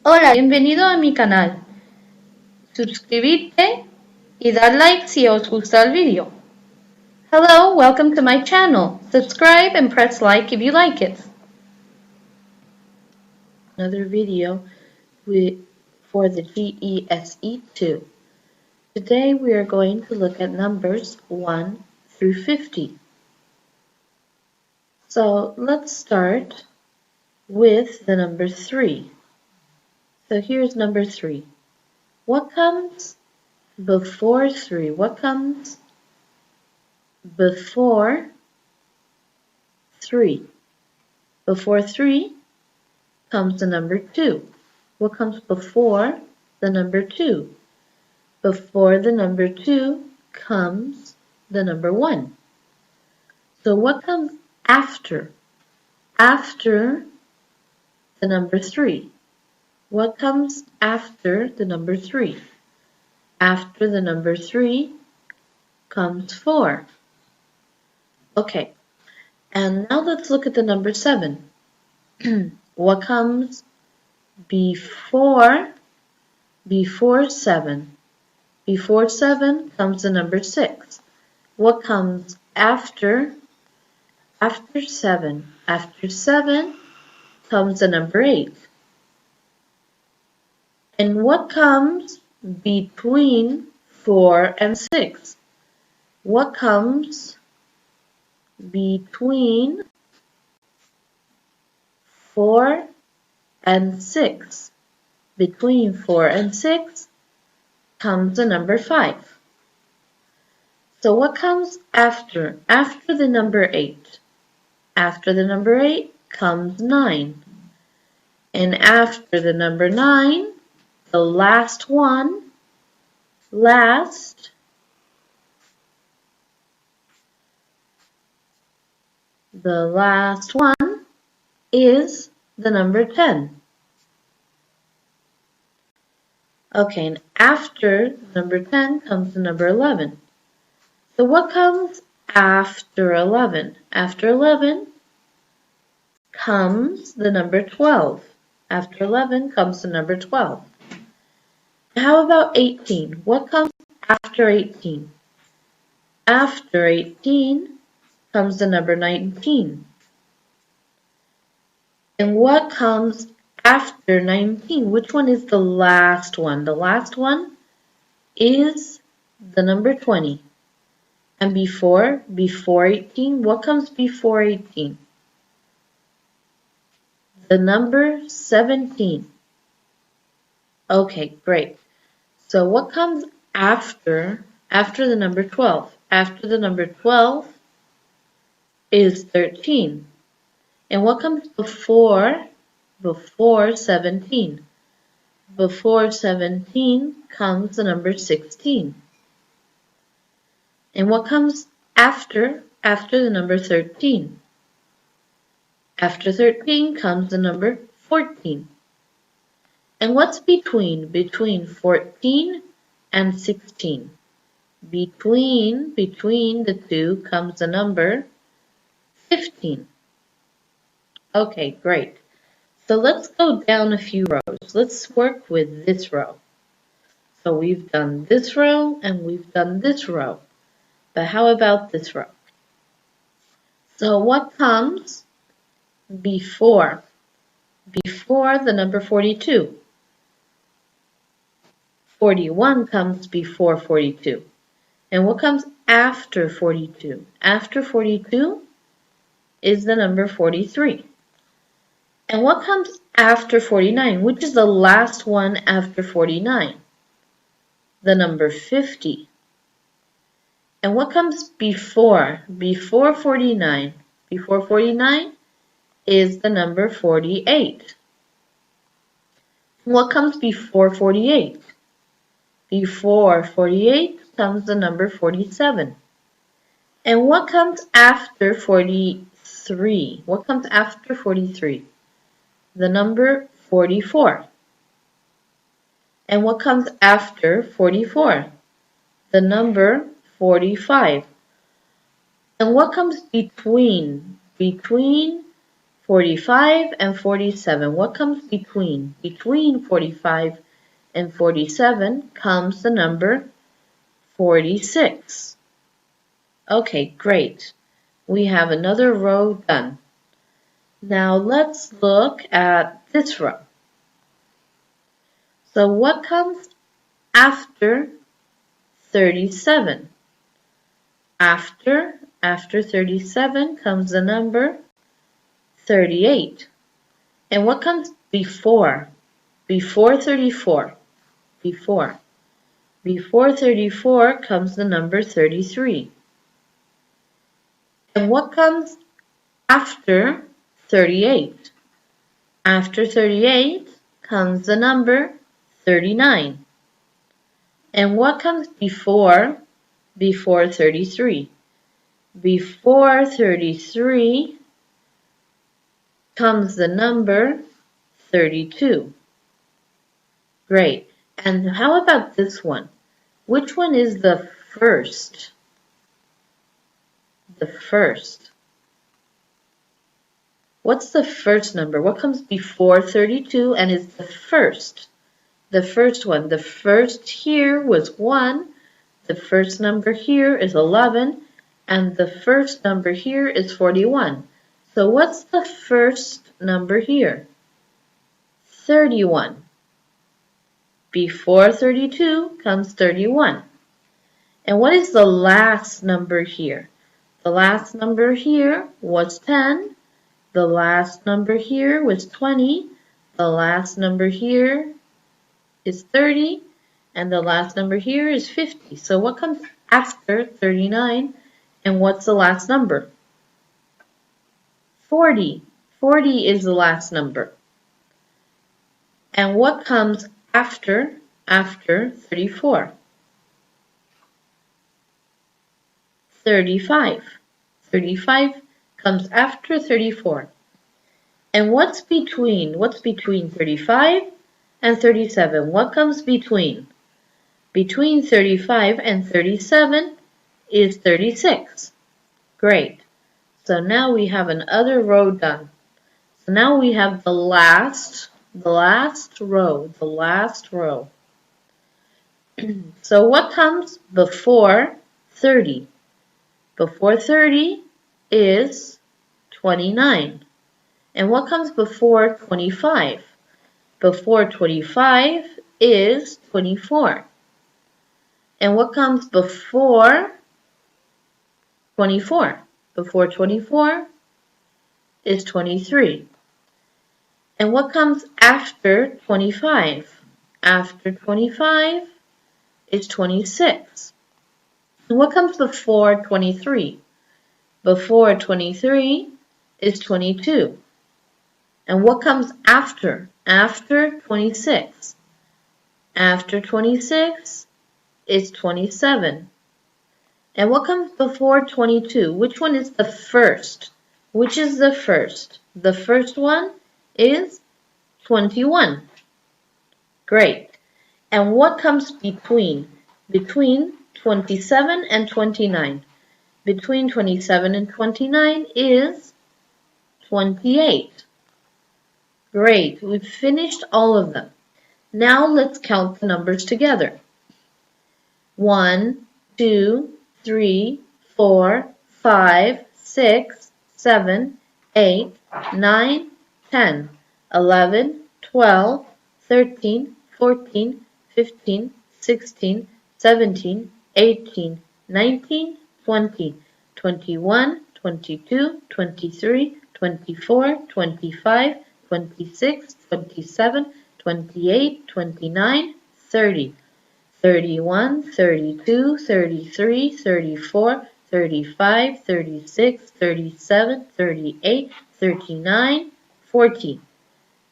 Hola, bienvenido a mi canal. Suscribirte y dar like si os gusta el video. Hello, welcome to my channel. Subscribe and press like if you like it. Another video for the GESE 2. Today we are going to look at numbers 1 through 50. So let's start with the number 3. So here's number 3. What comes before 3? What comes before 3? Before 3 comes the number 2. What comes before the number 2? Before the number 2 comes the number 1. So what comes after? After the number 3. What comes after the number 3? After the number 3 comes 4. Okay, and now let's look at the number 7. What comes before 7? Before 7 comes the number 6. What comes after 7? After 7 comes the number 8. And what comes between 4 and 6? What comes between 4 and 6? Between 4 and 6 comes the number 5. So what comes after? After the number 8. After the number 8 comes 9. And after the number 9, the last one, is the number 10. Okay, and after number 10 comes the number 11. So what comes after 11? After 11 comes the number 12. After 11 comes the number 12. How about 18? What comes after 18? After 18 comes the number 19. And what comes after 19? Which one is the last one? The last one is the number 20. And before 18, what comes before 18? The number 17. Okay, great. So what comes after the number 12? After the number 12 is 13. And what comes before 17? Before 17 comes the number 16. And what comes after the number 13? After 13 comes the number 14. And what's between 14 and 16? Between the two comes the number 15. Okay, great. So let's go down a few rows. Let's work with this row. So we've done this row and we've done this row. But how about this row? So what comes before the number 42? 41 comes before 42. And what comes after 42? After 42 is the number 43. And what comes after 49? Which is the last one after 49? The number 50. And what comes before 49? Before 49 is the number 48. What comes before 48? Before 48 comes the number 47. And what comes after 43? What comes after 43? The number 44. And what comes after 44? The number 45. And what comes between 45 and 47. What comes between? Between 45 and 47 comes the number 46. Okay, great. We have another row done. Now let's look at this row. So what comes after 37? After 37 comes the number 38. And what comes before? Before 34. Before 34 comes the number 33. And what comes after 38? After 38 comes the number 39. And what comes before 33? Before 33 comes the number 32. Great. And how about this one? Which one is the first? The first. What's the first number? What comes before 32 and is the first? The first one. The first here was 1. The first number here is 11. And the first number here is 41. So what's the first number here? 31. Before 32 comes 31. And what is the last number here? The last number here was 10. The last number here was 20. The last number here is 30. And the last number here is 50. So what comes after 39? And what's the last number? 40. 40 is the last number. And what comes after 34? 35. 35 comes after 34. And what's between? What's between 35 and 37? What comes between? Between 35 and 37 is 36. Great. So now we have another row done. So now we have the last row. So what comes before 30? Before 30 is 29. And what comes before 25? Before 25 is 24. And what comes before 24? Before 24 is 23. And what comes after 25? After 25 is 26. And what comes before 23? Before 23 is 22. And what comes after? After 26. After 26 is 27. And what comes before 22? Which one is the first? Which is the first? The first one is 21. Great. And what comes between? Between 27 and 29. Between 27 and 29 is 28. Great. We've finished all of them. Now let's count the numbers together. 1, 2, 3, 4, 5, 6, 7, 8, 9, 10, 11, 12, 13, 14, 15, 16, 17, 18, 19, 20, 21, 22, 23, 24, 25, 26, 27, 28, 29, 30, 31, 32, 33, 34, 35, 36, 37, 38, 39, 40,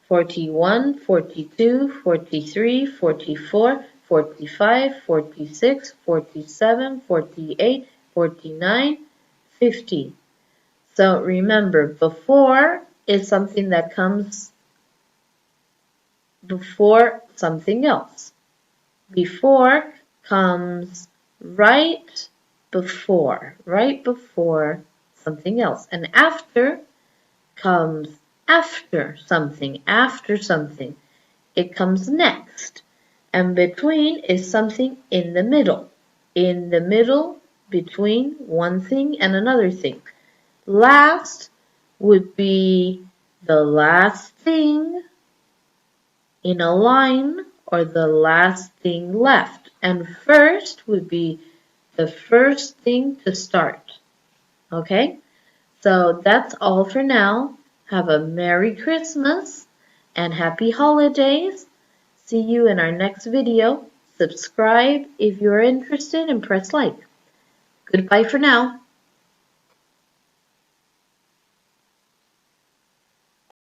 41, 42, 43, 44, 45, 46, 47, 48, 49, 50. So remember, before is something that comes before something else. Before comes right before something else. And after comes after something, after something. It comes next. And between is something in the middle. In the middle, between one thing and another thing. Last would be the last thing in a line or the last thing left. And first would be the first thing to start. Okay? So that's all for now. Have a Merry Christmas and Happy Holidays. See you in our next video. Subscribe if you're interested and press like. Goodbye for now.